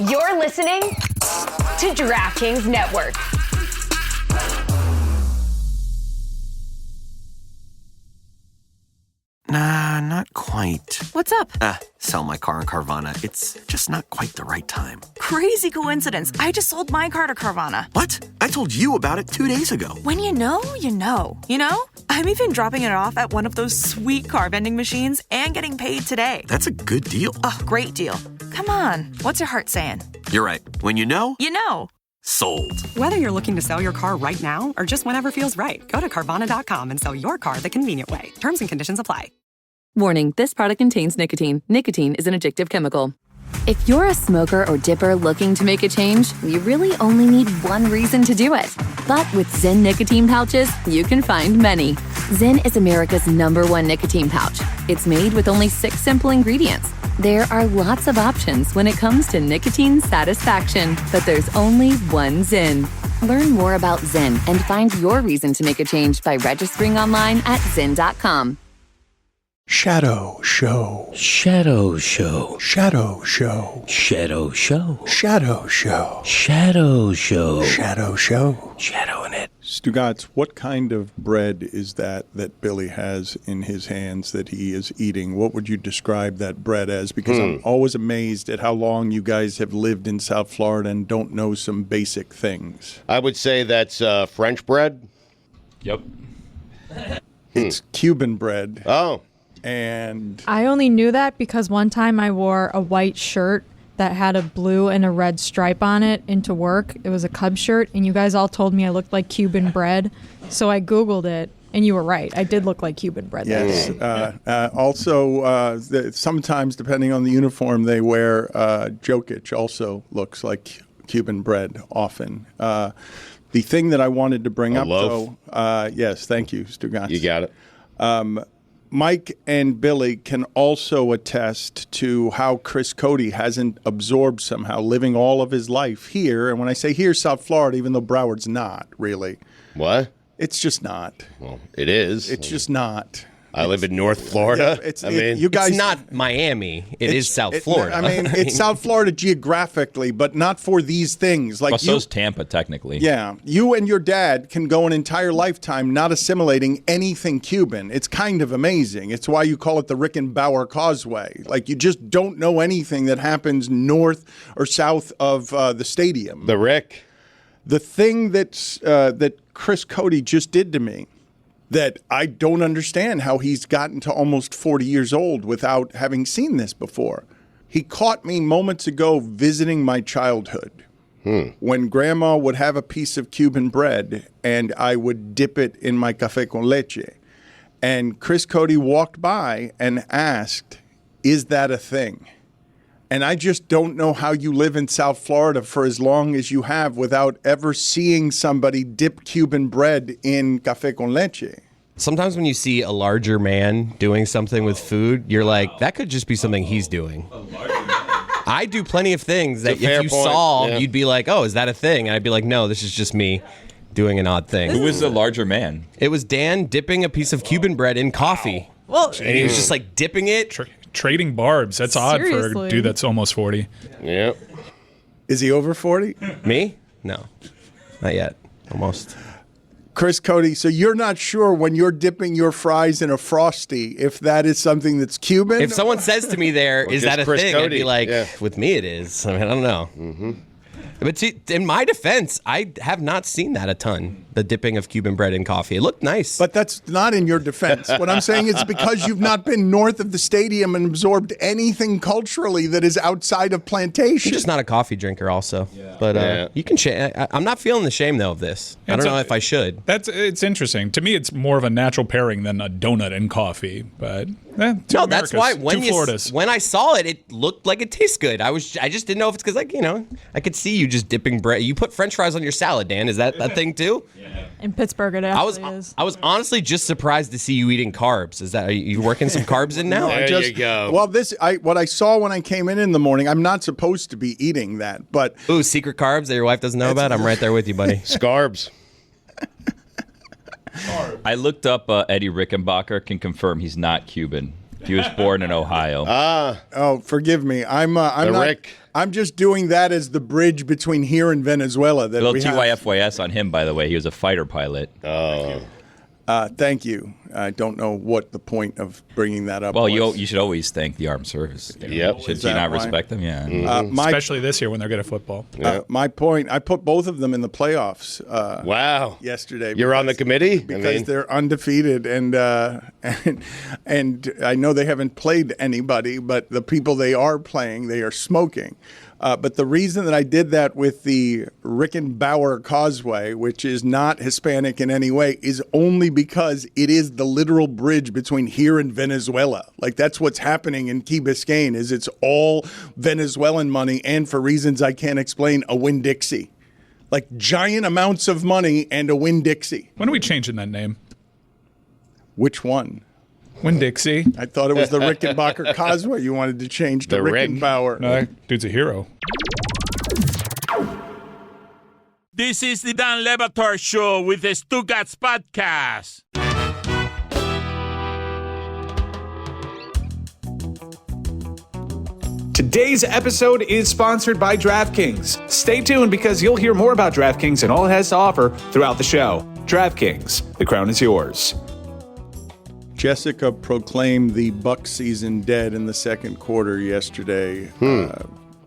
You're listening to DraftKings Network. Nah, not quite. What's up? Sell my car on Carvana. It's just not quite the right time. Crazy coincidence. I just sold my car to Carvana. What? I told you about it 2 days ago. When you know, you know. You know? I'm even dropping it off at one of those sweet car vending machines and getting paid today. That's a good deal. Oh, great deal. Come on. What's your heart saying? You're right. When you know... You know. Sold. Whether you're looking to sell your car right now or just whenever feels right, go to Carvana.com and sell your car the convenient way. Terms and conditions apply. Warning, this product contains nicotine. Nicotine is an addictive chemical. If you're a smoker or dipper looking to make a change, you really only need one reason to do it. But with Zyn nicotine pouches, you can find many. Zyn is America's #1 nicotine pouch. It's made with only 6 simple ingredients. There are lots of options when it comes to nicotine satisfaction, but there's only one Zyn. Learn more about Zyn and find your reason to make a change by registering online at Zyn.com. Shadow Show. Shadow Show. Shadow Show. Shadow Show. Shadow Show. Shadow Show. Shadow Show. Shadowing it. Stugotz, what kind of bread is that Billy has in his hands that he is eating? What would you describe that bread as? Because I'm always amazed at how long you guys have lived in South Florida and don't know some basic things. I would say that's French bread. Yep. It's Cuban bread. Oh. And I only knew that because one time I wore a white shirt that had a blue and a red stripe on it into work. It was a Cubs shirt, and you guys all told me I looked like Cuban bread. So I Googled it, and you were right. I did look like Cuban bread. Yes. Also, sometimes, depending on the uniform they wear, Jokic also looks like Cuban bread often. The thing that I wanted to bring up, though, yes, thank you, Stugotz. You got it. Mike and Billy can also attest to how Chris Cody hasn't absorbed somehow, living all of his life here. And when I say here, South Florida, even though Broward's not, really. What? It's just not. Well, it is. It's just not. I live in North Florida. Yeah, you guys, it's not Miami. It is South Florida. I mean, it's South Florida geographically, but not for these things. Like so's Tampa, technically. Yeah. You and your dad can go an entire lifetime not assimilating anything Cuban. It's kind of amazing. It's why you call it the Rickenbauer Causeway. Like, you just don't know anything that happens north or south of the stadium. The Rick. The thing that Chris Cody just did to me, that I don't understand how he's gotten to almost 40 years old without having seen this before. He caught me moments ago visiting my childhood when Grandma would have a piece of Cuban bread and I would dip it in my café con leche. And Chris Cody walked by and asked, "Is that a thing?" And I just don't know how you live in South Florida for as long as you have without ever seeing somebody dip Cuban bread in café con leche. Sometimes when you see a larger man doing something with food, you're like, that could just be something he's doing. I do plenty of things that if you saw, you'd be like, oh, is that a thing? And I'd be like, no, this is just me doing an odd thing. Who was the larger man? It was Dan dipping a piece of Cuban bread in coffee. Well, and he was just like dipping it. Trading barbs. That's odd for a dude that's almost 40. Yep. Is he over 40? Me? No. Not yet. Almost. Chris Cody, so you're not sure when you're dipping your fries in a Frosty if that is something that's Cuban? If someone says to me there, is that a Chris thing? Cody. I'd be like, with me it is. I mean, I don't know. Mm-hmm. But in my defense, I have not seen that a ton, the dipping of Cuban bread in coffee. It looked nice. But that's not in your defense. What I'm saying is because you've not been north of the stadium and absorbed anything culturally that is outside of Plantation. I'm just not a coffee drinker also. Yeah. But you can I'm not feeling the shame, though, of this. I don't know if I should. It's interesting. To me, it's more of a natural pairing than a donut and coffee. But no, that's why when I saw it, it looked like it tastes good. I just didn't know if it's because, like, I could see you just dipping bread. You put French fries on your salad, Dan. Is that a thing too? Yeah. In Pittsburgh, it actually is. I was honestly just surprised to see you eating carbs. Are you working some carbs in now? There you go. Well, what I saw when I came in the morning, I'm not supposed to be eating that, but secret carbs that your wife doesn't know about. I'm right there with you, buddy. Scarbs. I looked up Eddie Rickenbacker. Can confirm he's not Cuban. He was born in Ohio. Oh, forgive me. I'm not. Rick. I'm just doing that as the bridge between here and Venezuela. That A we little have. TYFYS on him, by the way. He was a fighter pilot. Oh. Thank you. I don't know what the point of bringing that up Well, was. you should always thank the armed service. Yep. Should Is you that not why? respect them? Yeah. Especially this year when they're good at football. My point, I put both of them in the playoffs Wow. yesterday. You're on the committee? Because they're undefeated, and I know they haven't played anybody, but the people they are playing, they are smoking. But the reason that I did that with the Rickenbauer Causeway, which is not Hispanic in any way, is only because it is the literal bridge between here and Venezuela. Like, that's what's happening in Key Biscayne, is it's all Venezuelan money, and for reasons I can't explain, a Winn-Dixie. Like, giant amounts of money and a Winn-Dixie. When are we changing that name? Which one? Winn-Dixie. I thought it was the Rickenbacker Causeway you wanted to change to The Rick. Rickenbauer. No, that dude's a hero. This is the Dan Le Batard Show with the Stugotz podcast. Today's episode is sponsored by DraftKings. Stay tuned because you'll hear more about DraftKings and all it has to offer throughout the show. DraftKings, the crown is yours. Jessica proclaimed the Bucs season dead in the second quarter yesterday.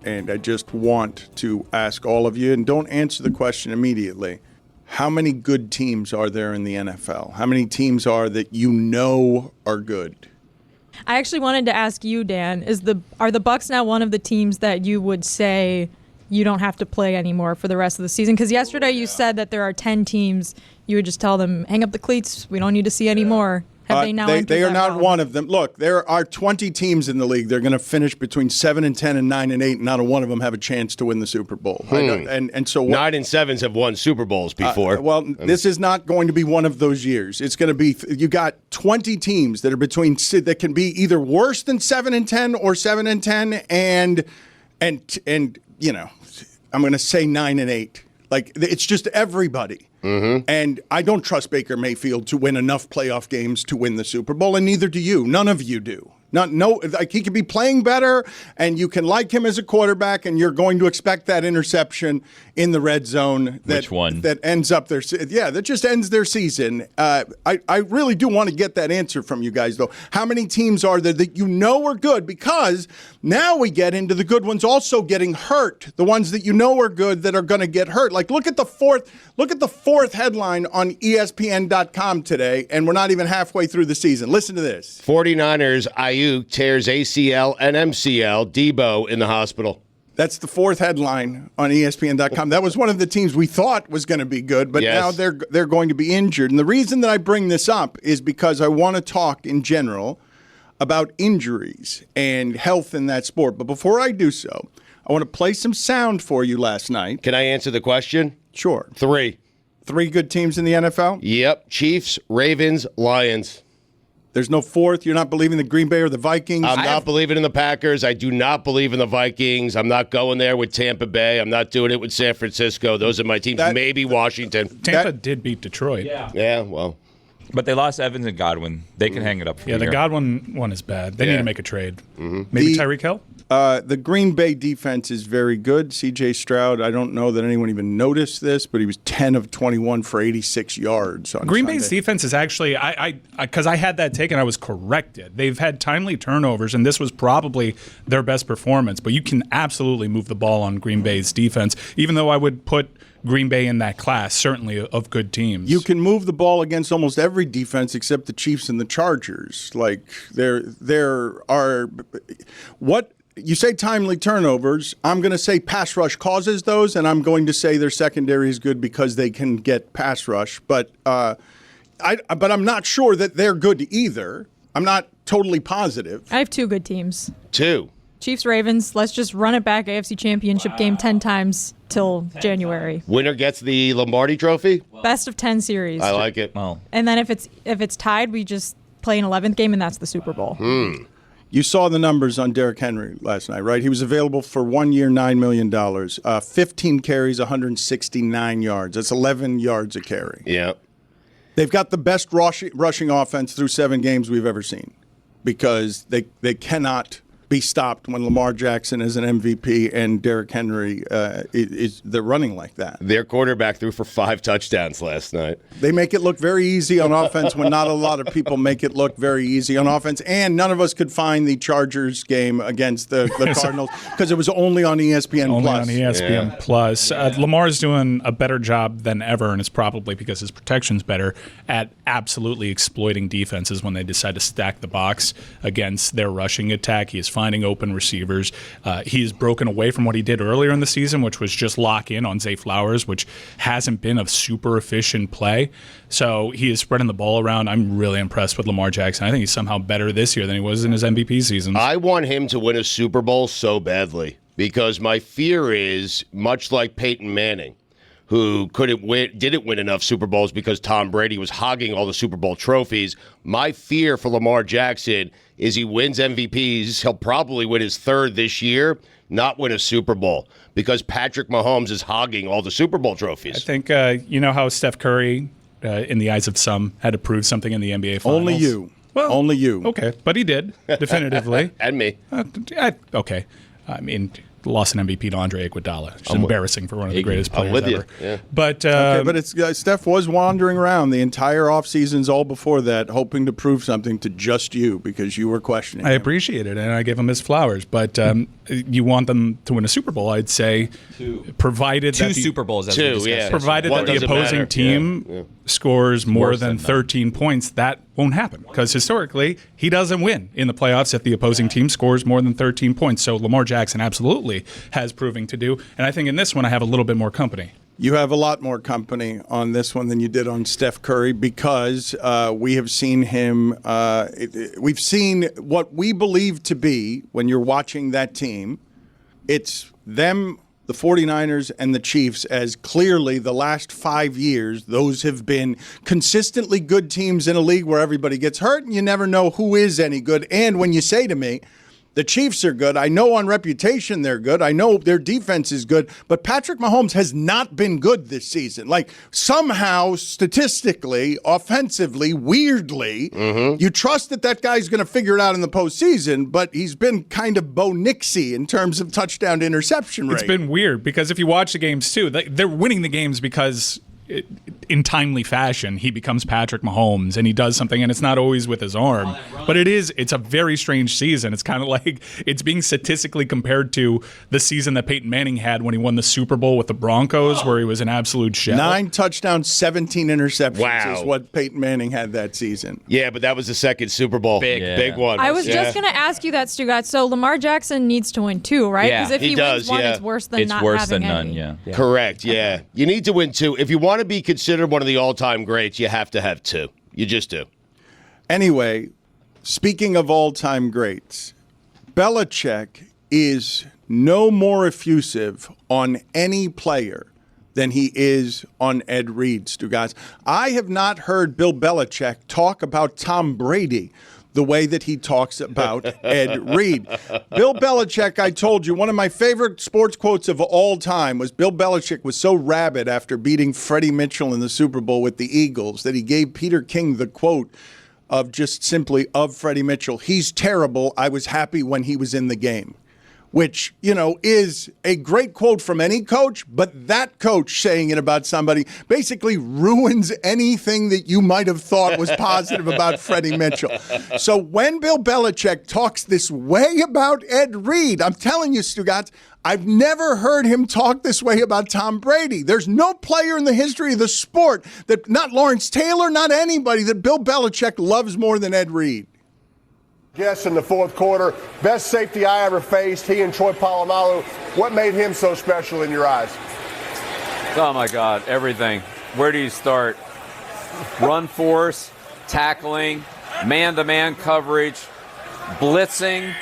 And I just want to ask all of you, and don't answer the question immediately, how many good teams are there in the NFL? How many teams are that you know are good? I actually wanted to ask you, Dan, are the Bucs now one of the teams that you would say you don't have to play anymore for the rest of the season? Because yesterday you said that there are 10 teams. You would just tell them, hang up the cleats. We don't need to see any more. Have they now entered they are that not realm? one of them. Look, there are 20 teams in the league. They're going to finish between 7-10 and 9-8. And not a one of them have a chance to win the Super Bowl. I know, and so 9 and 7s have won Super Bowls before. This is not going to be one of those years. It's going to be you got 20 teams that are between that can be either worse than 7-10 or 7-10, and you know, I'm going to say 9-8. Like, it's just everybody. And I don't trust Baker Mayfield to win enough playoff games to win the Super Bowl, and neither do you. None of you do. Like, he could be playing better, and you can like him as a quarterback, and you're going to expect that interception in the red zone. Which one? That ends up that just ends their season. I really do want to get that answer from you guys, though. How many teams are there that you know are good? Because now we get into the good ones also getting hurt. The ones that you know are good that are going to get hurt. Like, look at the fourth headline on ESPN.com today, and we're not even halfway through the season. Listen to this. 49ers, Ayuk tears ACL and MCL. Debo in the hospital. That's the fourth headline on ESPN.com. That was one of the teams we thought was going to be good, but now they're going to be injured. And the reason that I bring this up is because I want to talk in general about injuries and health in that sport. But before I do so, I want to play some sound for you last night. Can I answer the question? Sure. 3. 3 good teams in the NFL? Yep. Chiefs, Ravens, Lions. There's no fourth? You're not believing the Green Bay or the Vikings? I'm not believing in the Packers. I do not believe in the Vikings. I'm not going there with Tampa Bay. I'm not doing it with San Francisco. Those are my teams. Maybe Washington. Tampa did beat Detroit. Yeah, well. But they lost Evans and Godwin. They can hang it up for the year. Godwin one is bad. They need to make a trade. Maybe Tyreek Hill? The Green Bay defense is very good. C.J. Stroud, I don't know that anyone even noticed this, but he was 10 of 21 for 86 yards on Green Sunday. Bay's defense is actually, because I had that taken, I was corrected. They've had timely turnovers, and this was probably their best performance. But you can absolutely move the ball on Green Bay's defense, even though I would put Green Bay in that class, certainly of good teams. You can move the ball against almost every defense except the Chiefs and the Chargers. Like, there are what you say timely turnovers. I'm going to say pass rush causes those, and I'm going to say their secondary is good because they can get pass rush. But I'm not sure that they're good either. I'm not totally positive. I have 2 good teams. 2. Chiefs, Ravens. Let's just run it back AFC Championship game 10 times till January. Winner gets the Lombardi Trophy? Best of 10 series. I like it. Well, And then if it's tied, we just play an 11th game, and that's the Super Bowl. You saw the numbers on Derrick Henry last night, right? He was available for 1 year, $9 million, 15 carries, 169 yards. That's 11 yards a carry. Yeah. They've got the best rushing offense through 7 games we've ever seen. because they cannot be stopped when Lamar Jackson is an MVP and Derrick Henry they're running like that. Their quarterback threw for 5 touchdowns last night. They make it look very easy on offense when not a lot of people make it look very easy on offense. And none of us could find the Chargers game against the Cardinals because it was only on ESPN+. Only on ESPN+. Plus. Lamar's doing a better job than ever, and it's probably because his protection's better, at absolutely exploiting defenses when they decide to stack the box against their rushing attack. He is finding open receivers. He's broken away from what he did earlier in the season, which was just lock in on Zay Flowers, which hasn't been a super efficient play. So he is spreading the ball around. I'm really impressed with Lamar Jackson. I think he's somehow better this year than he was in his MVP seasons. I want him to win a Super Bowl so badly because my fear is, much like Peyton Manning, who didn't win enough Super Bowls because Tom Brady was hogging all the Super Bowl trophies. My fear for Lamar Jackson is he wins MVPs. He'll probably win his 3rd this year, not win a Super Bowl, because Patrick Mahomes is hogging all the Super Bowl trophies. I think, you know how Steph Curry, in the eyes of some, had to prove something in the NBA Finals? Only you. Well, only you. Okay, but he did, definitively. And me. Okay. I mean, lost an MVP to Andre Iguodala. It's embarrassing for one of the greatest players with ever. You. Yeah. But it's Steph was wandering around the entire offseasons, all before that, hoping to prove something to just you because you were questioning I him. appreciate it, and I gave him his flowers. But you want them to win a Super Bowl, I'd say, provided Two that the, Super Bowls, as we discussed yesterday. provided that the opposing team scores more than 13 points. That won't happen because historically he doesn't win in the playoffs if the opposing team scores more than 13 points. So Lamar Jackson absolutely has proving to do, and I think in this one I have a little bit more company. You have a lot more company on this one than you did on Steph Curry because we have seen him. We've seen what we believe to be, when you're watching that team, it's them, the 49ers, and the Chiefs, as clearly the last 5 years, those have been consistently good teams in a league where everybody gets hurt and you never know who is any good. And when you say to me, the Chiefs are good. I know on reputation they're good. I know their defense is good. But Patrick Mahomes has not been good this season. Like, somehow, statistically, offensively, weirdly, you trust that guy's going to figure it out in the postseason, but he's been kind of Bo Nixie in terms of touchdown to interception rate. It's been weird because if you watch the games, too, they're winning the games because in timely fashion, he becomes Patrick Mahomes and he does something, and it's not always with his arm. But it's a very strange season. It's kind of like it's being statistically compared to the season that Peyton Manning had when he won the Super Bowl with the Broncos, where he was an absolute shell. 9 touchdowns, 17 interceptions Wow. is what Peyton Manning had that season. Yeah, but that was the second Super Bowl. Big one. I was just going to ask you that, Stugotz. So Lamar Jackson needs to win 2, right? Yeah. Because if he wins 1, it's worse than not having any. Correct, yeah. You need to win 2. If you want to be considered one of the all-time greats, you have to have 2. You just do. Anyway, speaking of all-time greats, Belichick is no more effusive on any player than he is on Ed Reed, Stugotz. I have not heard Bill Belichick talk about Tom Brady the way that he talks about Ed Reed. Bill Belichick, I told you, one of my favorite sports quotes of all time was Bill Belichick was so rabid after beating Freddie Mitchell in the Super Bowl with the Eagles that he gave Peter King the quote of just simply of Freddie Mitchell, "He's terrible. I was happy when he was in the game." Which, is a great quote from any coach, but that coach saying it about somebody basically ruins anything that you might have thought was positive about Freddie Mitchell. So when Bill Belichick talks this way about Ed Reed, I'm telling you, Stugotz, I've never heard him talk this way about Tom Brady. There's no player in the history of the sport that, not Lawrence Taylor, not anybody, that Bill Belichick loves more than Ed Reed. Yes, in the fourth quarter, best safety I ever faced, he and Troy Polamalu. What made him so special in your eyes? Oh, my God, everything. Where do you start? Run force, tackling, man-to-man coverage, blitzing,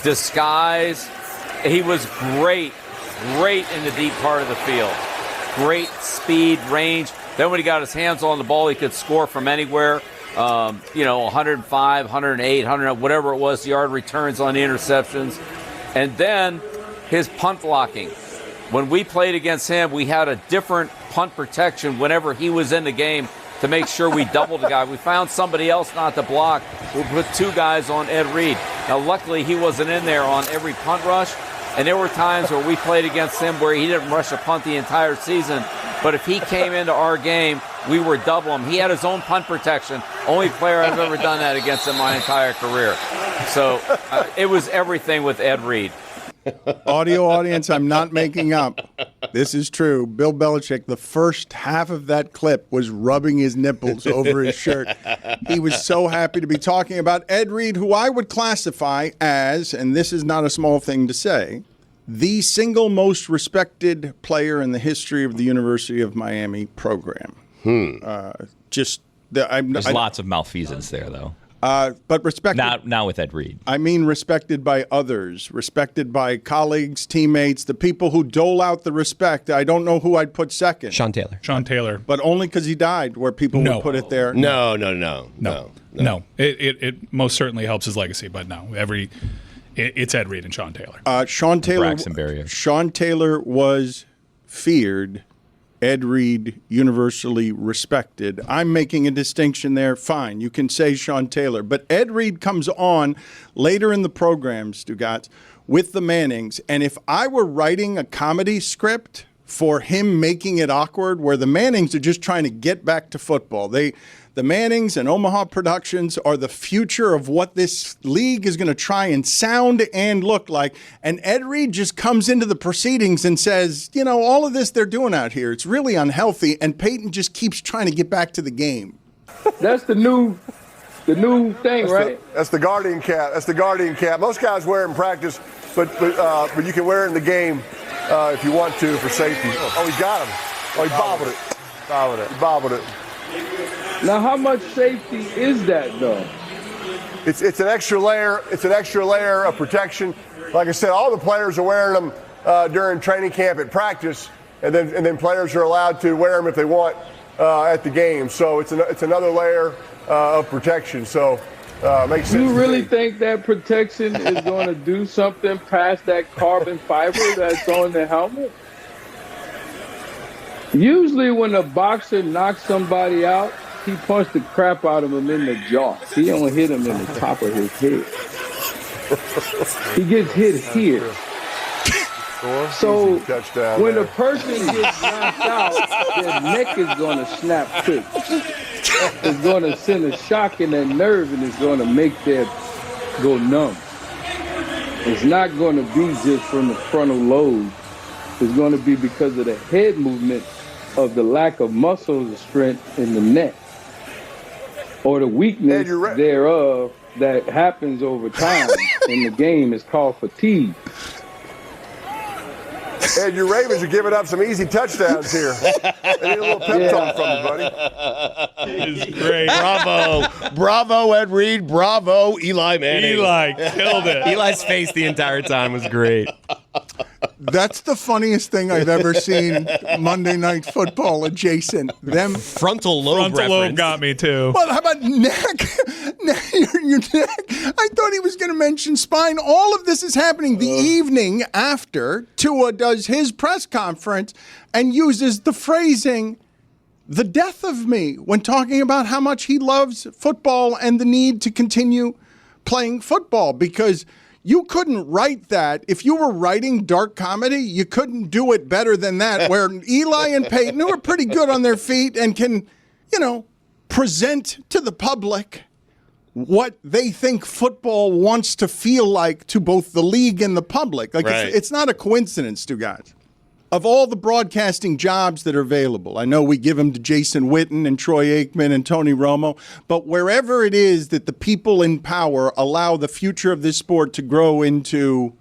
disguise. He was great in the deep part of the field. Great speed, range. Then when he got his hands on the ball, he could score from anywhere. 105, 108, 100, whatever it was, yard returns on the interceptions. And then his punt blocking. When we played against him, we had a different punt protection whenever he was in the game to make sure we doubled the guy. We found somebody else not to block. We put 2 guys on Ed Reed. Now, luckily, he wasn't in there on every punt rush, and there were times where we played against him where he didn't rush a punt the entire season. But if he came into our game, we were double him. He had his own punt protection. Only player I've ever done that against in my entire career. So it was everything with Ed Reed. Audio audience, I'm not making up. This is true. Bill Belichick, the first half of that clip was rubbing his nipples over his shirt. He was so happy to be talking about Ed Reed, who I would classify as, and this is not a small thing to say, the single most respected player in the history of the University of Miami program. There's lots of malfeasance there, though. But respected. Not with Ed Reed. I mean respected by others, respected by colleagues, teammates, the people who dole out the respect. I don't know who I'd put second. Sean Taylor. Sean Taylor. But only because he died where people would put it there. No. It most certainly helps his legacy, but no. It's Ed Reed and Sean Taylor. Sean Taylor. Braxton Berrios. Sean Taylor was feared. Ed Reed, universally respected. I'm making a distinction there. Fine, you can say Sean Taylor. But Ed Reed comes on later in the program, Stugotz, with the Mannings. And if I were writing a comedy script for him making it awkward, where the Mannings are just trying to get back to football, the Mannings and Omaha Productions are the future of what this league is going to try and sound and look like. And Ed Reed just comes into the proceedings and says, all of this they're doing out here, it's really unhealthy. And Peyton just keeps trying to get back to the game. That's the new thing, right? That's the Guardian cap. That's the Guardian cap. Most guys wear it in practice, but you can wear it in the game if you want to for safety. Oh, he got him. Oh, he bobbled it. He bobbled it. Now, how much safety is that, though? It's an extra layer. It's an extra layer of protection. Like I said, all the players are wearing them during training camp at practice, and then players are allowed to wear them if they want at the game. So it's another layer of protection. So makes sense. You really think that protection is going to do something past that carbon fiber that's on the helmet? Usually when a boxer knocks somebody out, he punched the crap out of him in the jaw. He don't hit him in the top of his head. He gets hit here. So when a person gets knocked out, their neck is going to snap quick. It's going to send a shock in their nerve, and it's going to make them go numb. It's not going to be just from the frontal lobe. It's going to be because of the head movement of the lack of muscle strength in the neck, or the weakness thereof that happens over time in the game is called fatigue. Ed, your Ravens are giving up some easy touchdowns here. They need a little pep talk from you, buddy. It's great. Bravo, Ed Reed. Bravo, Eli Manning. Eli killed it. Eli's face the entire time was great. That's the funniest thing I've ever seen Monday Night Football adjacent. Them frontal lobe got me too. Well, how about neck? Your neck. I thought he was going to mention spine. All of this is happening the evening after Tua does his press conference and uses the phrasing, the death of me, when talking about how much he loves football and the need to continue playing football, because you couldn't write that. If you were writing dark comedy, you couldn't do it better than that, where Eli and Peyton, who are pretty good on their feet and can, present to the public what they think football wants to feel like to both the league and the public. It's not a coincidence, Stugotz. Of all the broadcasting jobs that are available, I know we give them to Jason Witten and Troy Aikman and Tony Romo, but wherever it is that the people in power allow the future of this sport to grow into,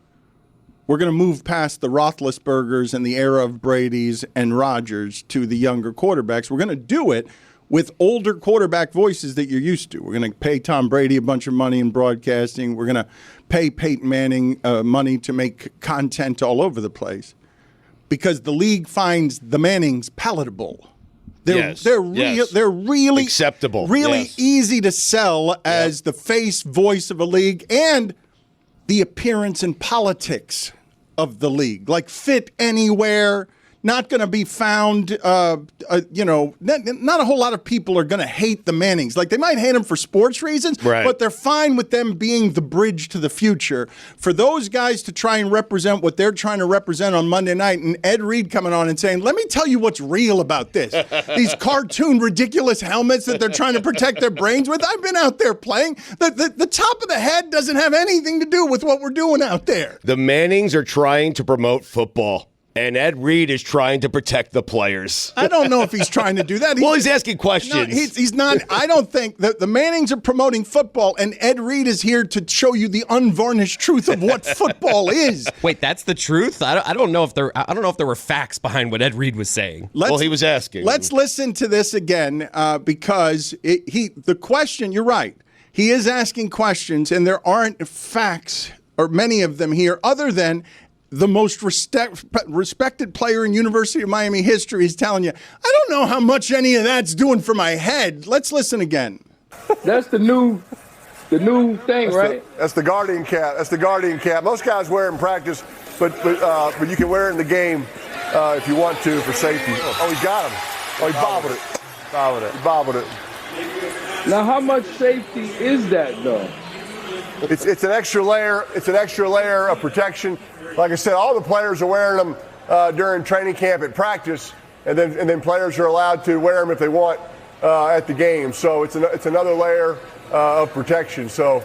we're going to move past the Roethlisbergers and the era of Brady's and Rodgers to the younger quarterbacks. We're going to do it with older quarterback voices that you're used to. We're going to pay Tom Brady a bunch of money in broadcasting. We're going to pay Peyton Manning money to make content all over the place, because the league finds the Mannings palatable. They're really acceptable, really easy to sell as the face voice of a league and the appearance and politics of the league. Like fit anywhere, not going to be found, not a whole lot of people are going to hate the Mannings. Like, they might hate them for sports reasons, but they're fine with them being the bridge to the future. For those guys to try and represent what they're trying to represent on Monday night, and Ed Reed coming on and saying, let me tell you what's real about this. These cartoon, ridiculous helmets that they're trying to protect their brains with. I've been out there playing. The top of the head doesn't have anything to do with what we're doing out there. The Mannings are trying to promote football. And Ed Reed is trying to protect the players. I don't know if he's trying to do that. He's asking questions. No, he's not. I don't think that the Mannings are promoting football, and Ed Reed is here to show you the unvarnished truth of what football is. Wait, that's the truth? I don't know if there were facts behind what Ed Reed was saying. He was asking. Let's listen to this again because the question. You're right. He is asking questions, and there aren't facts or many of them here, other than the most respected player in University of Miami history is telling you, I don't know how much any of that's doing for my head. Let's listen again. That's the new thing, right? That's the Guardian cap. That's the Guardian cap. Most guys wear it in practice, but you can wear it in the game if you want to for safety. Oh, he got him. Oh, he bobbled it. He bobbled it. Now, how much safety is that, though? It's an extra layer. It's an extra layer of protection. Like I said, all the players are wearing them during training camp at practice, and then players are allowed to wear them if they want at the game. So it's another layer of protection. So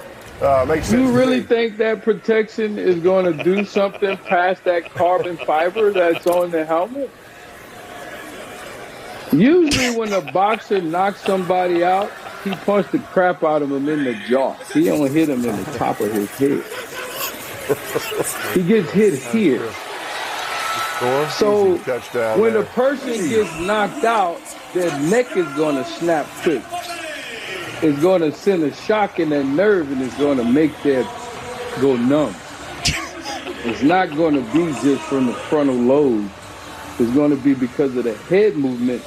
makes sense. You really think that protection is going to do something past that carbon fiber that's on the helmet? Usually, when a boxer knocks somebody out, he punched the crap out of him in the jaw. He don't hit him in the top of his head. He gets hit here. So when a person gets knocked out, their neck is going to snap quick. It's going to send a shock in that nerve, and it's going to make that go numb. It's not going to be just from the frontal lobe. It's going to be because of the head movement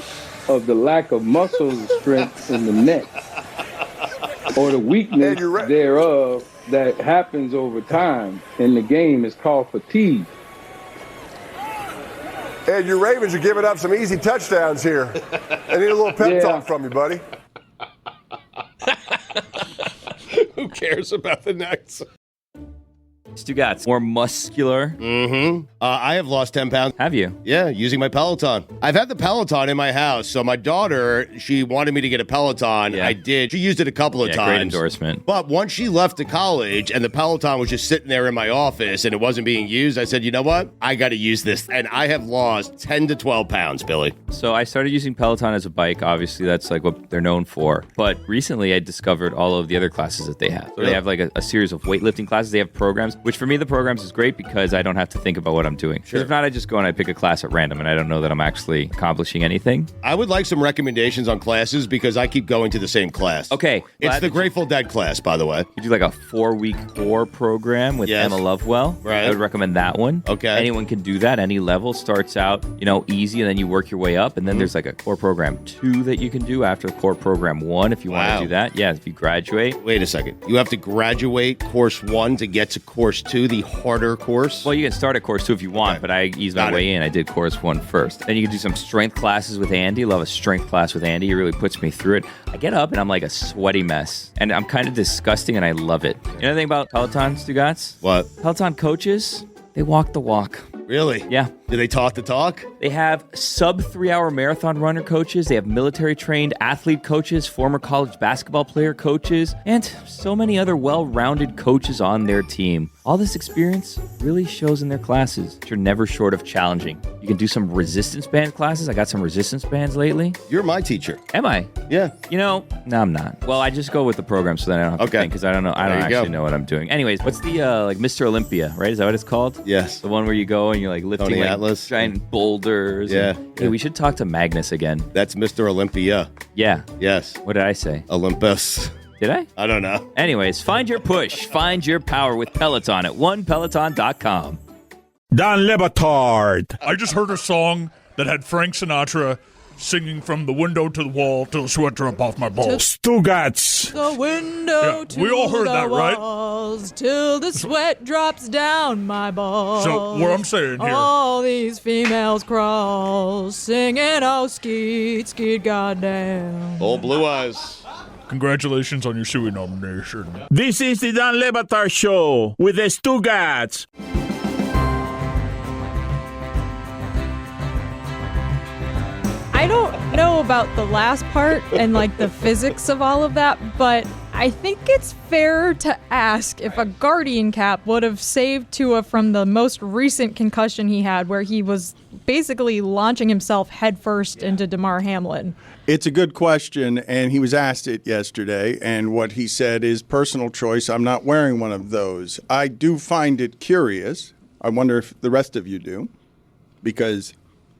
of the lack of muscle strength in the neck, or the weakness thereof that happens over time in the game is called fatigue. And your Ravens are giving up some easy touchdowns here. I need a little pep talk from you, buddy. Who cares about the next? Stugotz, more muscular. Mm-hmm. I have lost 10 pounds. Have you? Yeah, using my Peloton. I've had the Peloton in my house. So my daughter, she wanted me to get a Peloton. Yeah. I did. She used it a couple of times. Great endorsement. But once she left to college and the Peloton was just sitting there in my office and it wasn't being used, I said, you know what? I got to use this. And I have lost 10 to 12 pounds, Billy. So I started using Peloton as a bike. Obviously, that's like what they're known for. But recently, I discovered all of the other classes that they have. So they have like a series of weightlifting classes. They have programs, which for me, the programs is great because I don't have to think about what I'm doing. Sure. If not, I just go and I pick a class at random and I don't know that I'm actually accomplishing anything. I would like some recommendations on classes because I keep going to the same class. Okay. It's the Grateful Dead class, by the way. You do like a 4-week core program with Emma Lovewell. Right. I would recommend that one. Okay. Anyone can do that. Any level starts out, easy, and then you work your way up. And then there's like a core program 2 that you can do after core program 1 if you want to do that. Yeah, if you graduate. Wait a second. You have to graduate course 1 to get to course 2, the harder course? Well, you can start at course 2 if you want, but I eased my way in. I did course 1 first. Then you can do some strength classes with Andy. Love a strength class with Andy. He really puts me through it. I get up and I'm like a sweaty mess. And I'm kind of disgusting and I love it. You know anything about Peloton, Stugotz? What? Peloton coaches, they walk the walk. Really? Yeah. Do they talk the talk? They have sub 3-hour marathon runner coaches. They have military trained athlete coaches, former college basketball player coaches, and so many other well-rounded coaches on their team. All this experience really shows in their classes, which are never short of challenging. You can do some resistance band classes. I got some resistance bands lately. You're my teacher. Am I? Yeah. No, I'm not. Well, I just go with the program so then I don't have to think because I don't know. I don't actually know what I'm doing. Anyways, what's the like Mr. Olympia, right? Is that what it's called? Yes. The one where you go and you're like lifting Tony like Atlas. Giant boulders. Yeah. Hey, we should talk to Magnus again. That's Mr. Olympia. Yeah. Yes. What did I say? Olympus. Did I? I don't know. Anyways, find your push, find your power with Peloton at onepeloton.com. Don Le Batard. I just heard a song that had Frank Sinatra singing from the window to the wall till the sweat drip off my balls. Stugotz. The window to we all heard the that, right? walls till the sweat drops down my balls. So what I'm saying here, all these females crawl, singing, oh, skeet, skeet, goddamn. Old Blue Eyes. congratulations on your Suey nomination. This is the Dan Le Batard Show with the Stugotz. I don't know about the last part and like the physics of all of that, but I think it's fair to ask if a Guardian cap would have saved Tua from the most recent concussion he had, where he was basically launching himself headfirst into Damar Hamlin. It's a good question, and he was asked it yesterday, and what he said is personal choice. I'm not wearing one of those. I do find it curious. I wonder if the rest of you do, because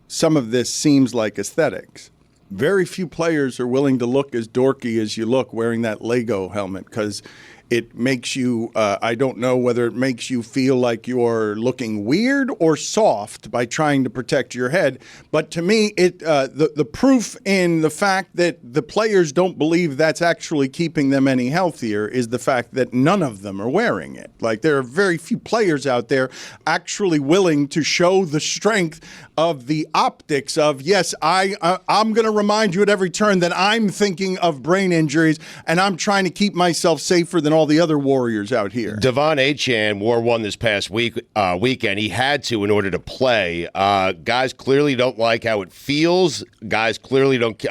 some of this seems like aesthetics. Very few players are willing to look as dorky as you look wearing that Lego helmet, because it makes you, I don't know whether it makes you feel like you're looking weird or soft by trying to protect your head. But to me, the proof in the fact that the players don't believe that's actually keeping them any healthier is the fact that none of them are wearing it. Like, there are very few players out there actually willing to show the strength of the optics of, yes, I'm going to remind you at every turn that I'm thinking of brain injuries and I'm trying to keep myself safer than all the other warriors out here. Devon Achane wore one this past weekend. He had to in order to play. Guys clearly don't like how it feels. Guys clearly don't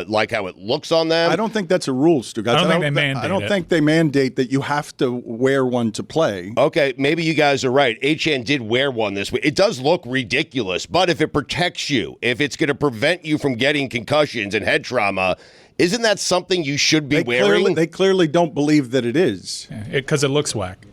like how it looks on them. I don't think that's a rule, Stugotz. I don't think they mandate that you have to wear one to play. Okay, maybe you guys are right. Achane did wear one this week. It does look ridiculous, but if it protects you, if it's going to prevent you from getting concussions and head trauma, isn't that something you should be wearing? They clearly don't believe that it is. Because it looks whack.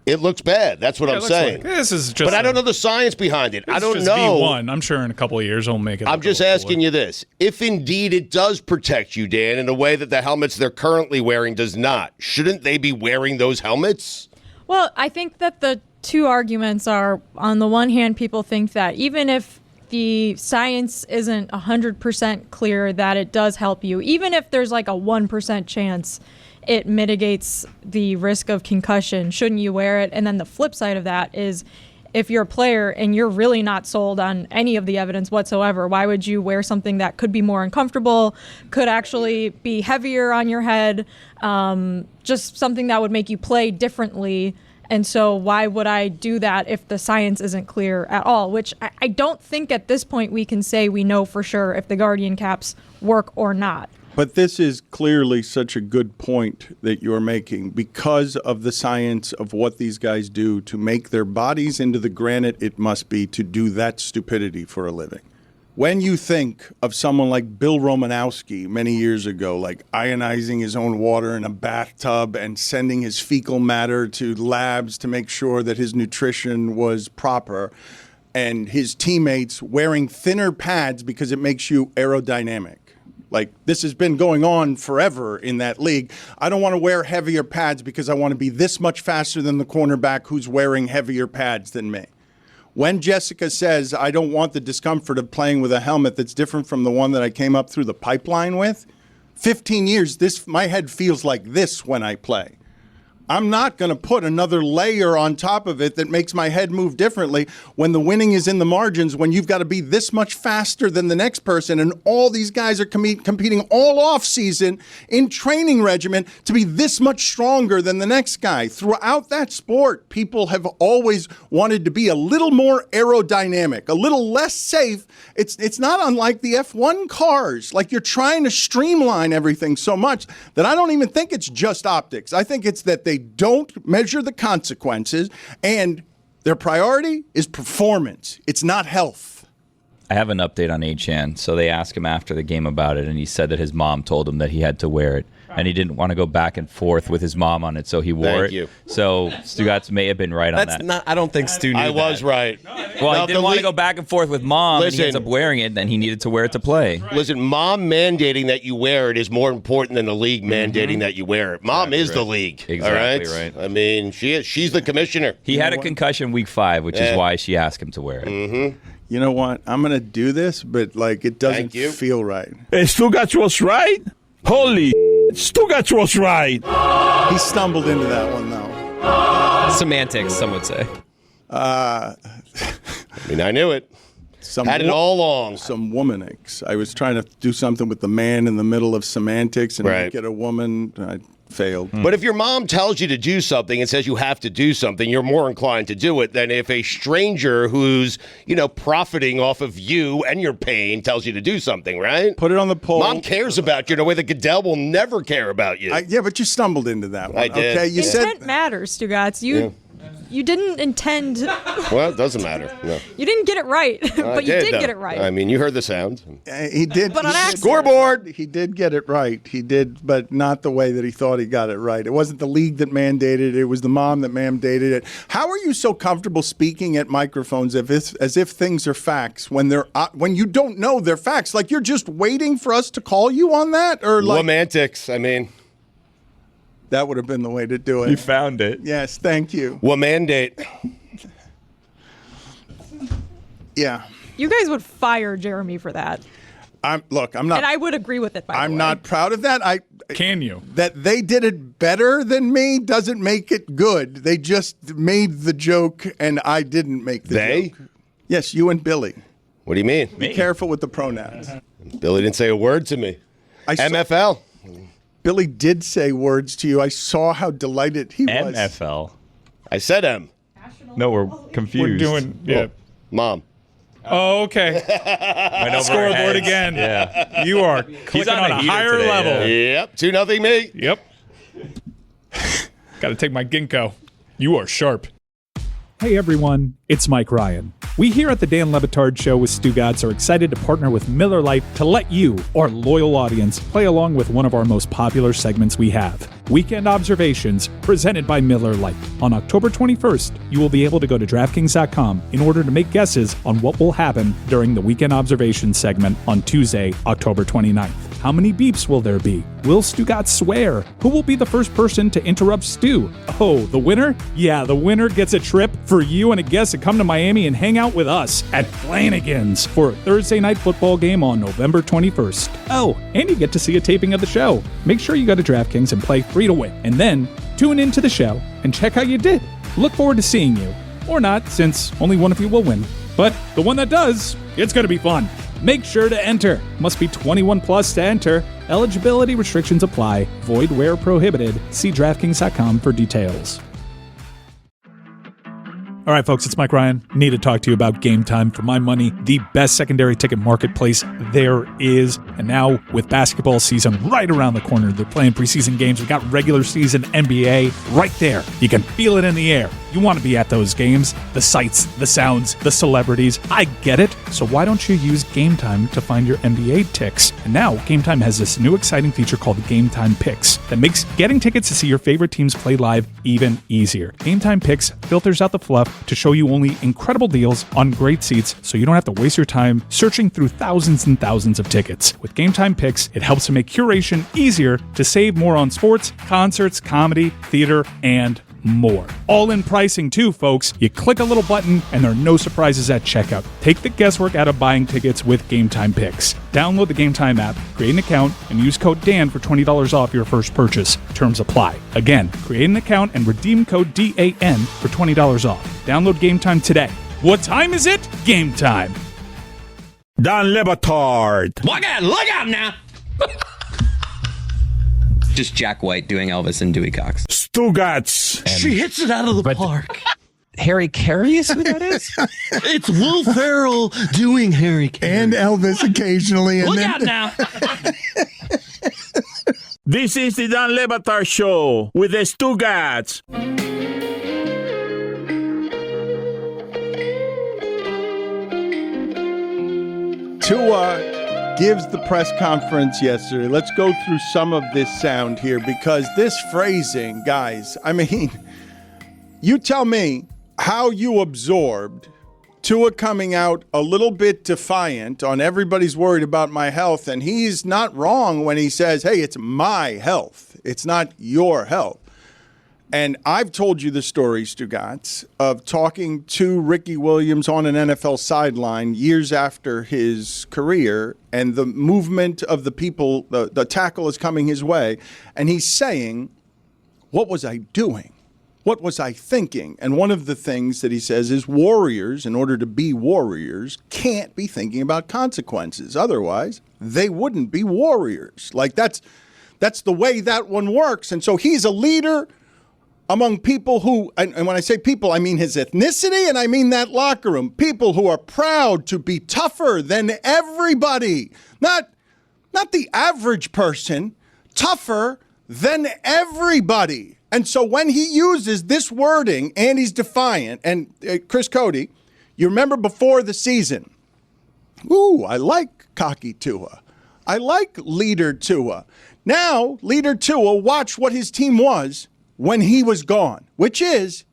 It looks bad. That's what I'm saying. This is just. But I don't know the science behind it. I don't know. V1. I'm sure in a couple of years it'll make it. I'm just asking you this. If indeed it does protect you, Dan, in a way that the helmets they're currently wearing does not, shouldn't they be wearing those helmets? Well, I think that the two arguments are, on the one hand, people think that even if the science isn't 100% clear that it does help you, even if there's like a 1% chance it mitigates the risk of concussion, shouldn't you wear it? And then the flip side of that is, if you're a player and you're really not sold on any of the evidence whatsoever, why would you wear something that could be more uncomfortable, could actually be heavier on your head, just something that would make you play differently? And so why would I do that if the science isn't clear at all? Which I don't think at this point we can say we know for sure if the Guardian caps work or not. But this is clearly such a good point that you're making, because of the science of what these guys do to make their bodies into the granite it must be to do that stupidity for a living. When you think of someone like Bill Romanowski many years ago, like ionizing his own water in a bathtub and sending his fecal matter to labs to make sure that his nutrition was proper, and his teammates wearing thinner pads because it makes you aerodynamic. Like, this has been going on forever in that league. I don't want to wear heavier pads because I want to be this much faster than the cornerback who's wearing heavier pads than me. When Jessica says, I don't want the discomfort of playing with a helmet that's different from the one that I came up through the pipeline with, 15 years, my head feels like this when I play. I'm not going to put another layer on top of it that makes my head move differently when the winning is in the margins, when you've got to be this much faster than the next person, and all these guys are competing all off season in training regimen to be this much stronger than the next guy. Throughout that sport, people have always wanted to be a little more aerodynamic, a little less safe. It's not unlike the F1 cars. Like, you're trying to streamline everything so much that I don't even think it's just optics. I think it's that they don't measure the consequences, and their priority is performance. It's not health. I have an update on Achane. So they asked him after the game about it, and he said that his mom told him that he had to wear it, and he didn't want to go back and forth with his mom on it, so he wore it. You. So Stugotz may have been right on that. I don't think Stu knew I was right. Well, he didn't want to go back and forth with mom, and he ends up wearing it, and he needed to wear it to play. Listen, mom mandating that you wear it is more important than the league mandating that you wear it. Mom is the league. Exactly right. I mean, she's the commissioner. He had a concussion week 5, which is why she asked him to wear it. Mm-hmm. You know what? I'm going to do this, but it doesn't feel right. Stugotz was right? Holy Stugotz was right. He stumbled into that one, though. Semantics, some would say. I knew it. Had it all along. Some womanics. I was trying to do something with the man in the middle of semantics and make it a woman. I failed. But if your mom tells you to do something and says you have to do something, you're more inclined to do it than if a stranger who's, profiting off of you and your pain tells you to do something, right? Put it on the poll. Mom cares about you in a way that Goodell will never care about you. Yeah, but you stumbled into that one. I did. Okay, you Intent matters, Stugotz. You didn't intend. Well, it doesn't matter. No. You didn't get it right, but you did get it right. I mean, you heard the sound. He did. But on accident. Scoreboard. He did get it right. He did, but not the way that he thought he got it right. It wasn't the league that mandated it. It was the mom that mandated it. How are you so comfortable speaking at microphones as if things are facts when you don't know they're facts? Like you're just waiting for us to call you on that, or romantics? I mean. That would have been the way to do it. You found it. Yes, thank you. What mandate? Yeah. You guys would fire Jeremy for that. I'm not. And I would agree with it, by the way. I'm not proud of that. Can you? That they did it better than me doesn't make it good. They just made the joke, and I didn't make the joke. Yes, you and Billy. What do you mean? Be careful with the pronouns. Billy didn't say a word to me. MFL. Billy did say words to you. I saw how delighted he was. NFL. I said M. No, we're confused. We're doing, Mom. Oh, okay. Scoreboard again. Yeah. You are clicking on a higher level. Yep. 2-0 me. Yep. Got to take my ginkgo. You are sharp. Hey everyone, it's Mike Ryan. We here at the Dan Le Batard Show with Stugotz are excited to partner with Miller Lite to let you, our loyal audience, play along with one of our most popular segments we have, Weekend Observations, presented by Miller Lite. On October 21st, you will be able to go to DraftKings.com in order to make guesses on what will happen during the Weekend Observations segment on Tuesday, October 29th. How many beeps will there be? Will Stugotz swear? Who will be the first person to interrupt Stu? Oh, the winner? Yeah, the winner gets a trip for you and a guest to come to Miami and hang out with us at Flanagan's for a Thursday night football game on November 21st. Oh, and you get to see a taping of the show. Make sure you go to DraftKings and play free to win. And then tune into the show and check how you did. Look forward to seeing you. Or not, since only one of you will win. But the one that does, it's going to be fun. Make sure to enter. Must be 21 plus to enter. Eligibility restrictions apply. Void where prohibited. See DraftKings.com for details. All right, folks, it's Mike Ryan. Need to talk to you about Game Time. For my money, the best secondary ticket marketplace there is. And now with basketball season right around the corner, they're playing preseason games. We got regular season NBA right there. You can feel it in the air. You want to be at those games. The sights, the sounds, the celebrities. I get it. So why don't you use Game Time to find your NBA ticks? And now Game Time has this new exciting feature called Game Time Picks that makes getting tickets to see your favorite teams play live even easier. Game Time Picks filters out the fluff to show you only incredible deals on great seats so you don't have to waste your time searching through thousands and thousands of tickets. With Game Time Picks, it helps to make curation easier to save more on sports, concerts, comedy, theater, and more. All in pricing too, folks. You click a little button and there are no surprises at checkout. Take the guesswork out of buying tickets with Game Time Picks. Download the Game Time app, create an account, and use code Dan for $20 off your first purchase. Terms apply. Again, create an account and redeem code DAN for $20 off. Download Game Time today. What time is it? Game time. Dan Le Batard. Look out now. Just Jack White doing Elvis and Dewey Cox. Stugotz. She hits it out of the park. Harry Carey is who that is? It's Will Ferrell doing Harry Carey. And Elvis occasionally. Look out now. This is the Dan Le Batard Show with the Stugotz. Tua gives the press conference yesterday. Let's go through some of this sound here because this phrasing, guys, I mean, you tell me how you absorbed Tua coming out a little bit defiant on everybody's worried about my health, and he's not wrong when he says, hey, it's my health. It's not your health. And I've told you the story, Stugotz, of talking to Ricky Williams on an NFL sideline years after his career, and the movement of the people, the tackle is coming his way, and he's saying, what was I doing? What was I thinking? And one of the things that he says is warriors, in order to be warriors, can't be thinking about consequences. Otherwise, they wouldn't be warriors. Like that's the way that one works. And so he's a leader among people who, and when I say people, I mean his ethnicity, and I mean that locker room. People who are proud to be tougher than everybody. Not the average person, tougher than everybody. And so when he uses this wording, and he's defiant, and Chris Cody, you remember before the season, ooh, I like cocky Tua. I like leader Tua. Now, leader Tua, watch what his team was when he was gone, which is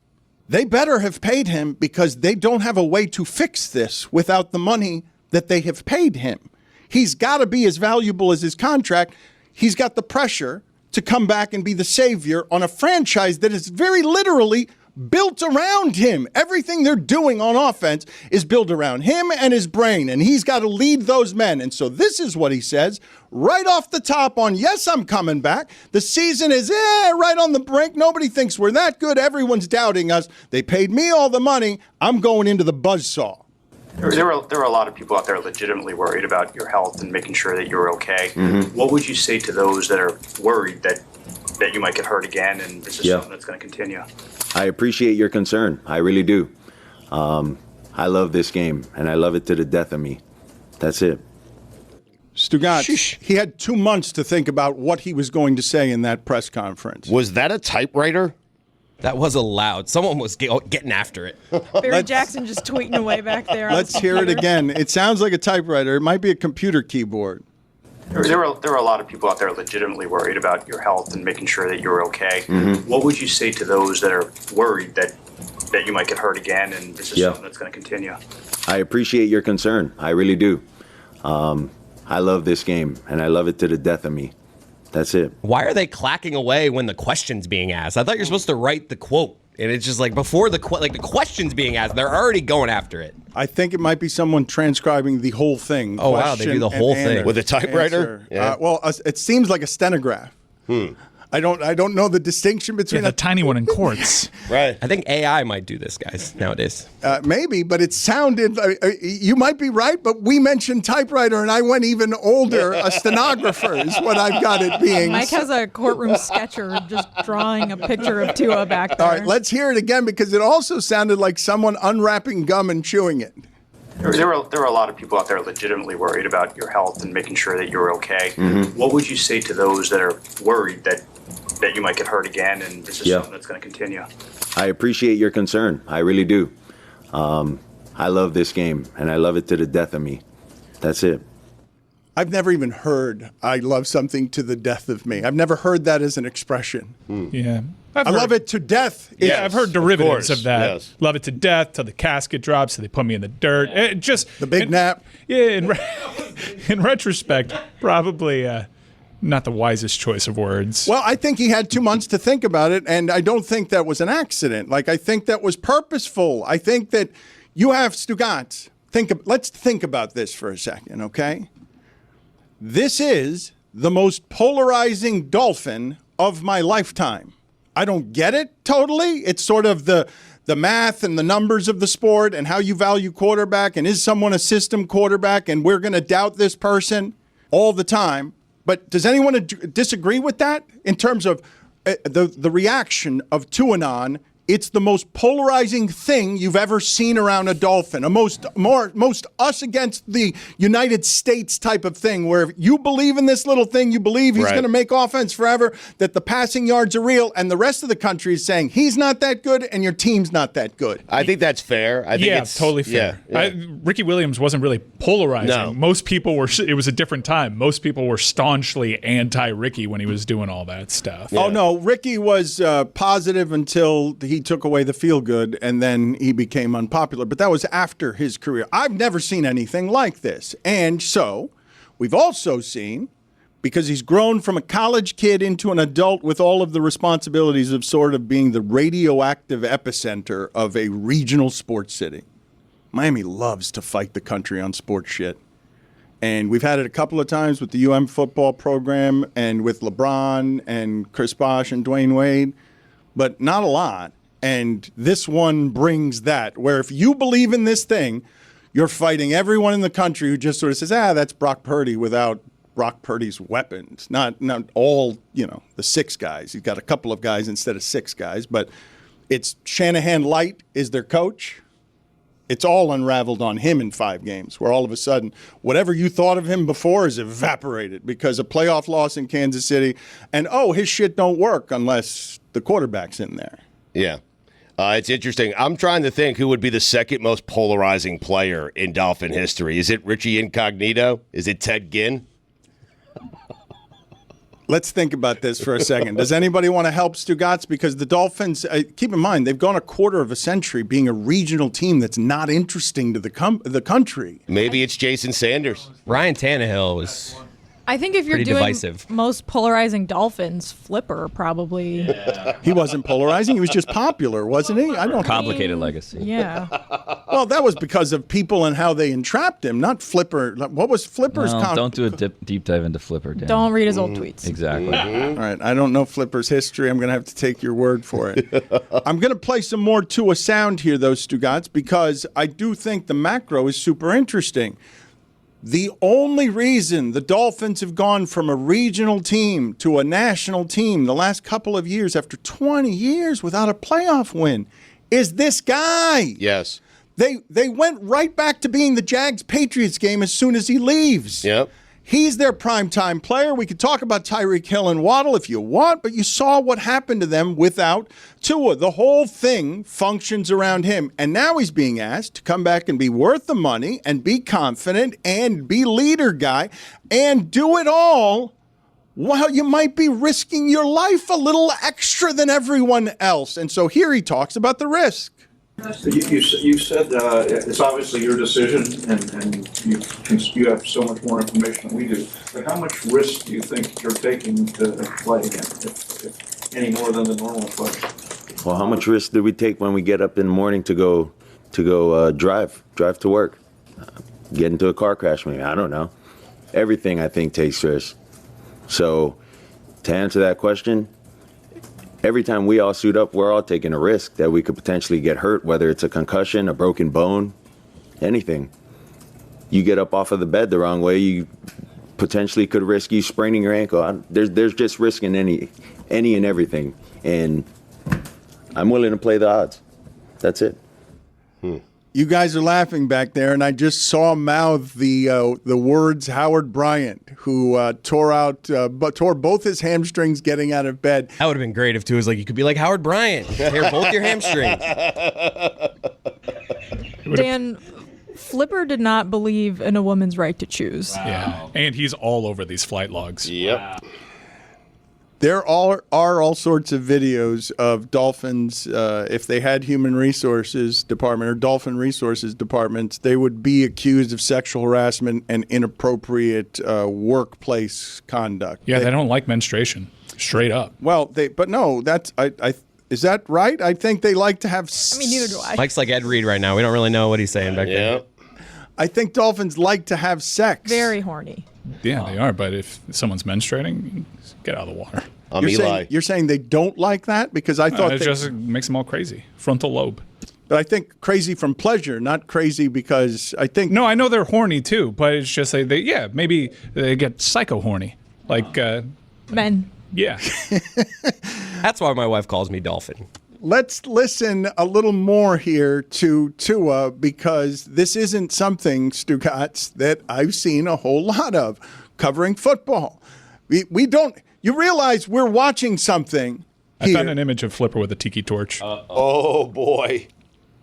they better have paid him because they don't have a way to fix this without the money that they have paid him. He's got to be as valuable as his contract. He's got the pressure to come back and be the savior on a franchise that is very literally built around him. Everything they're doing on offense is built around him and his brain, and he's got to lead those men. And so this is what he says right off the top on, yes, I'm coming back. The season is right on the brink. Nobody thinks we're that good. Everyone's doubting us. They paid me all the money. I'm going into the buzzsaw. There are a lot of people out there legitimately worried about your health and making sure that you're okay. Mm-hmm. What would you say to those that are worried that you might get hurt again and this is something that's going to continue? I appreciate your concern. I really do. I love this game, and I love it to the death of me. That's it. Stugotz, he had 2 months to think about what he was going to say in that press conference. Was that a typewriter? That was allowed. Someone was getting after it. Barry Jackson just tweeting away back there. Let's hear it again. It sounds like a typewriter. It might be a computer keyboard. There are a lot of people out there legitimately worried about your health and making sure that you're okay. Mm-hmm. What would you say to those that are worried that you might get hurt again and this is something that's going to continue? I appreciate your concern. I really do. I love this game, and I love it to the death of me. That's it. Why are they clacking away when the question's being asked? I thought you're supposed to write the quote. And it's just like before the question's being asked, they're already going after it. I think it might be someone transcribing the whole thing. Oh, wow, they do the whole thing. With a typewriter? Yeah. It seems like a stenograph. I don't know the distinction between the tiny one in quartz. Right. I think AI might do this, guys, nowadays. Maybe, but it sounded, you might be right, but we mentioned typewriter and I went even older. A stenographer is what I've got it being. Mike has a courtroom sketcher just drawing a picture of Tua back there. All right, let's hear it again because it also sounded like someone unwrapping gum and chewing it. There are a lot of people out there legitimately worried about your health and making sure that you're okay. Mm-hmm. What would you say to those that are worried that you might get hurt again and this is something that's going to continue? I appreciate your concern. I really do. I love this game, and I love it to the death of me. That's it. I've never even heard I love something to the death of me. I've never heard that as an expression. Yeah. I love it to death. Yeah, I've heard derivatives of that. Yes. Love it to death till the casket drops, so they put me in the dirt. It just the big nap. Yeah, in retrospect, probably not the wisest choice of words. Well, I think he had 2 months to think about it, and I don't think that was an accident. Like, I think that was purposeful. I think that you have Stugotz. Let's think about this for a second, okay? This is the most polarizing Dolphin of my lifetime. I don't get it totally. It's sort of the math and the numbers of the sport and how you value quarterback and is someone a system quarterback and we're going to doubt this person all the time. But does anyone disagree with that in terms of the reaction of Tuanon? It's the most polarizing thing you've ever seen around a Dolphin, a most us against the United States type of thing, where if you believe in this little thing, you believe he's going to make offense forever, that the passing yards are real, and the rest of the country is saying he's not that good and your team's not that good. I think that's fair. I think it's totally fair. Yeah. Ricky Williams wasn't really polarizing. No. Most people were. It was a different time. Most people were staunchly anti-Ricky when he was doing all that stuff. Yeah. Oh no, Ricky was positive until he took away the feel good, and then he became unpopular. But that was after his career. I've never seen anything like this. And so we've also seen because he's grown from a college kid into an adult with all of the responsibilities of sort of being the radioactive epicenter of a regional sports city. Miami loves to fight the country on sports shit. And we've had it a couple of times with the UM football program and with LeBron and Chris Bosh and Dwayne Wade, but not a lot. And this one brings that, where if you believe in this thing, you're fighting everyone in the country who just sort of says, that's Brock Purdy without Brock Purdy's weapons. Not all, the 6 guys. He's got a couple of guys instead of 6 guys, but it's Shanahan Light is their coach. It's all unraveled on him in 5 games, where all of a sudden, whatever you thought of him before is evaporated because a playoff loss in Kansas City, and, his shit don't work unless the quarterback's in there. Yeah. It's interesting. I'm trying to think who would be the second most polarizing player in Dolphin history. Is it Richie Incognito? Is it Ted Ginn? Let's think about this for a second. Does anybody want to help Stugotz? Because the Dolphins, keep in mind, they've gone a quarter of a century being a regional team that's not interesting to the country. Maybe it's Jason Sanders. Ryan Tannehill was I think if you're pretty doing divisive. most polarizing Dolphins, Flipper probably. Yeah. He wasn't polarizing. He was just popular, wasn't he? Complicated legacy. Yeah. Well, that was because of people and how they entrapped him, not Flipper. What was Flipper's? Don't do a deep dive into Flipper, Dan. Don't read his old tweets. Exactly. All right. I don't know Flipper's history. I'm going to have to take your word for it. I'm going to play some more Tua sound here, though, Stugotz, because I do think the macro is super interesting. The only reason the Dolphins have gone from a regional team to a national team the last couple of years after 20 years without a playoff win is this guy. Yes. They went right back to being the Jags-Patriots game as soon as he leaves. Yep. He's their primetime player. We could talk about Tyreek Hill and Waddle if you want, but you saw what happened to them without Tua. The whole thing functions around him. And now he's being asked to come back and be worth the money and be confident and be leader guy and do it all while you might be risking your life a little extra than everyone else. And so here he talks about the risk. You said it's obviously your decision, and you have so much more information than we do. But how much risk do you think you're taking to play again, if any more than the normal play? Well, how much risk do we take when we get up in the morning to go drive to work, get into a car crash? Maybe I don't know. Everything I think takes risk. So, to answer that question, every time we all suit up, we're all taking a risk that we could potentially get hurt, whether it's a concussion, a broken bone, anything. You get up off of the bed the wrong way, you potentially could risk you spraining your ankle. There's just risk in any and everything, and I'm willing to play the odds. That's it. You guys are laughing back there, and I just saw mouth the words Howard Bryant, who tore both his hamstrings getting out of bed. That would have been great if Tua was like, you could be like Howard Bryant. Tear both your hamstrings. Dan, Flipper did not believe in a woman's right to choose. Yeah, and he's all over these flight logs. Yep. Wow. There are all sorts of videos of Dolphins. If they had human resources department or Dolphin resources departments, they would be accused of sexual harassment and inappropriate workplace conduct. Yeah, they don't like menstruation, straight up. Well, but no, that's is that right? I think they like to have. I mean, neither do I. Mike's like Ed Reed right now. We don't really know what he's saying back there. I think Dolphins like to have sex. Very horny. Yeah, they are. But if someone's menstruating, get out of the water. You're saying they don't like that? Because I thought it just makes them all crazy. Frontal lobe. But I think crazy from pleasure, not crazy because I think. No, I know they're horny too, but it's just maybe they get psycho horny, like men. Yeah. That's why my wife calls me Dolphin. Let's listen a little more here to Tua, because this isn't something, Stugotz, that I've seen a whole lot of covering football. We don't. You realize we're watching something here. I found an image of Flipper with a tiki torch. Oh, boy.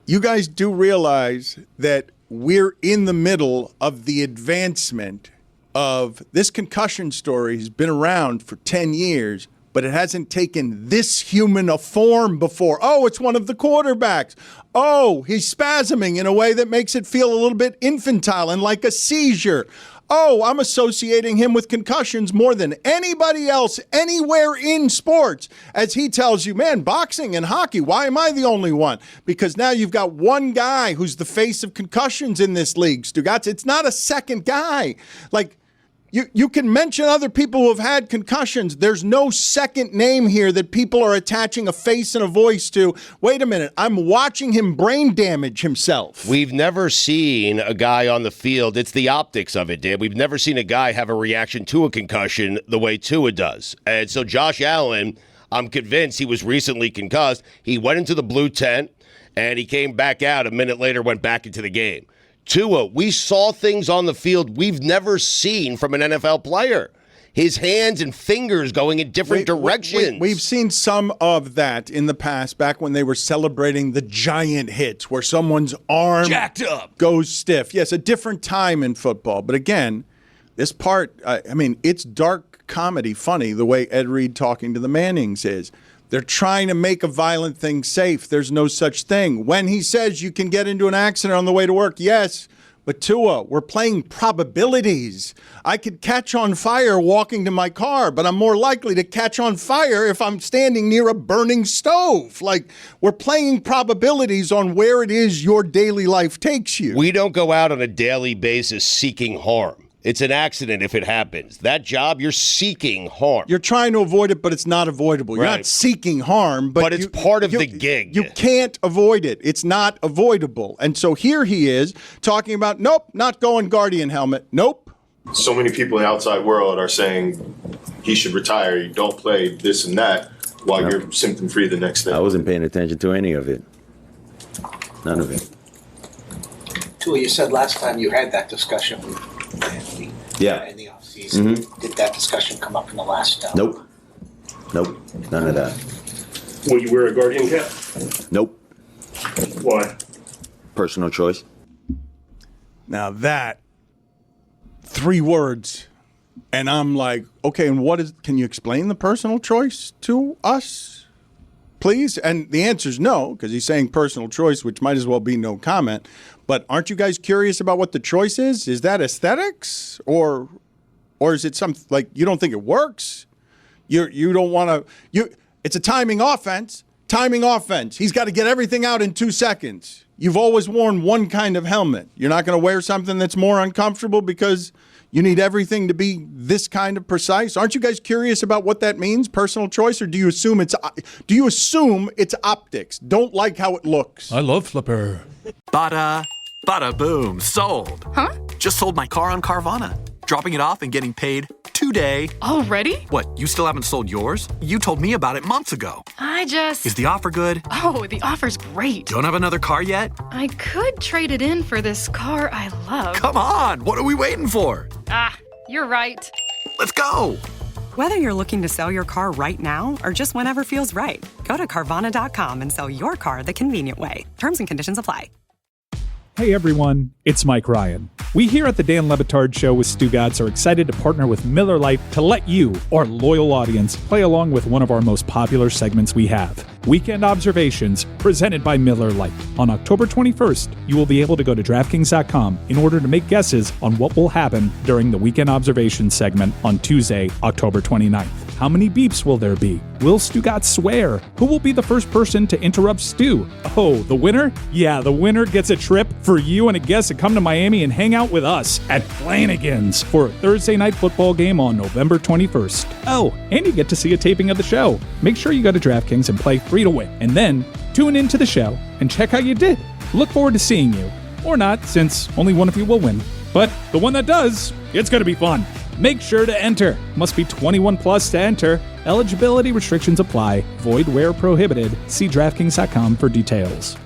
You guys do realize that we're in the middle of the advancement of this concussion story has been around for 10 years, but it hasn't taken this human a form before. Oh, it's one of the quarterbacks. Oh, he's spasming in a way that makes it feel a little bit infantile and like a seizure. Oh, I'm associating him with concussions more than anybody else anywhere in sports. As he tells you, man, boxing and hockey, why am I the only one? Because now you've got one guy who's the face of concussions in this league, Stugotz. It's not a second guy. Like, you can mention other people who have had concussions. There's no second name here that people are attaching a face and a voice to. Wait a minute. I'm watching him brain damage himself. We've never seen a guy on the field. It's the optics of it, Dan. We've never seen a guy have a reaction to a concussion the way Tua does. And so Josh Allen, I'm convinced he was recently concussed. He went into the blue tent, and he came back out a minute later, went back into the game. Tua, we saw things on the field we've never seen from an NFL player. His hands and fingers going in different directions. We've seen some of that in the past, back when they were celebrating the giant hits where someone's arm jacked up goes stiff. Yes, a different time in football. But again, this part, it's dark comedy funny the way Ed Reed talking to the Mannings is. They're trying to make a violent thing safe. There's no such thing. When he says you can get into an accident on the way to work, yes. But Tua, we're playing probabilities. I could catch on fire walking to my car, but I'm more likely to catch on fire if I'm standing near a burning stove. Like, we're playing probabilities on where it is your daily life takes you. We don't go out on a daily basis seeking harm. It's an accident if it happens. That job, you're seeking harm. You're trying to avoid it, but it's not avoidable. You're Right. not seeking harm, but it's part of the gig. You can't avoid it. It's not avoidable. And so here he is talking about, nope, not going Guardian helmet. Nope. So many people in the outside world are saying he should retire. You don't play this and that while you're symptom-free the next day. I wasn't paying attention to any of it. None of it. Tua, you said last time you had that discussion with Anthony in the offseason. Mm-hmm. Did that discussion come up in the last Nope. None of that. Will you wear a Guardian cap? Nope. Why? Personal choice. Now that, 3 words, and I'm like, okay, and can you explain the personal choice to us, please? And the answer is no, because he's saying personal choice, which might as well be no comment. But aren't you guys curious about what the choice is? Is that aesthetics, or is it something like you don't think it works? You don't want to. It's a timing offense. Timing offense. He's got to get everything out in 2 seconds. You've always worn one kind of helmet. You're not going to wear something that's more uncomfortable because you need everything to be this kind of precise. Aren't you guys curious about what that means, personal choice, or do you assume it's optics? Don't like how it looks. I love Flipper. Bada boom, sold. Huh? Just sold my car on Carvana. Dropping it off and getting paid today. Already? What, you still haven't sold yours? You told me about it months ago. Is the offer good? Oh, the offer's great. Don't have another car yet? I could trade it in for this car I love. Come on, what are we waiting for? You're right. Let's go. Whether you're looking to sell your car right now or just whenever feels right, go to Carvana.com and sell your car the convenient way. Terms and conditions apply. Hey everyone, it's Mike Ryan. We here at the Dan Le Batard Show with Stugotz are excited to partner with Miller Lite to let you, our loyal audience, play along with one of our most popular segments we have, Weekend Observations, presented by Miller Lite. On October 21st, you will be able to go to DraftKings.com in order to make guesses on what will happen during the Weekend Observations segment on Tuesday, October 29th. How many beeps will there be? Will Stugotz swear? Who will be the first person to interrupt Stu? Oh, the winner? Yeah, the winner gets a trip for you and a guest to come to Miami and hang out with us at Flanagan's for a Thursday night football game on November 21st. Oh, and you get to see a taping of the show. Make sure you go to DraftKings and play free to win. And then tune into the show and check how you did. Look forward to seeing you. Or not, since only one of you will win. But the one that does, it's going to be fun. Make sure to enter. Must be 21 plus to enter. Eligibility restrictions apply. Void where prohibited. See DraftKings.com for details.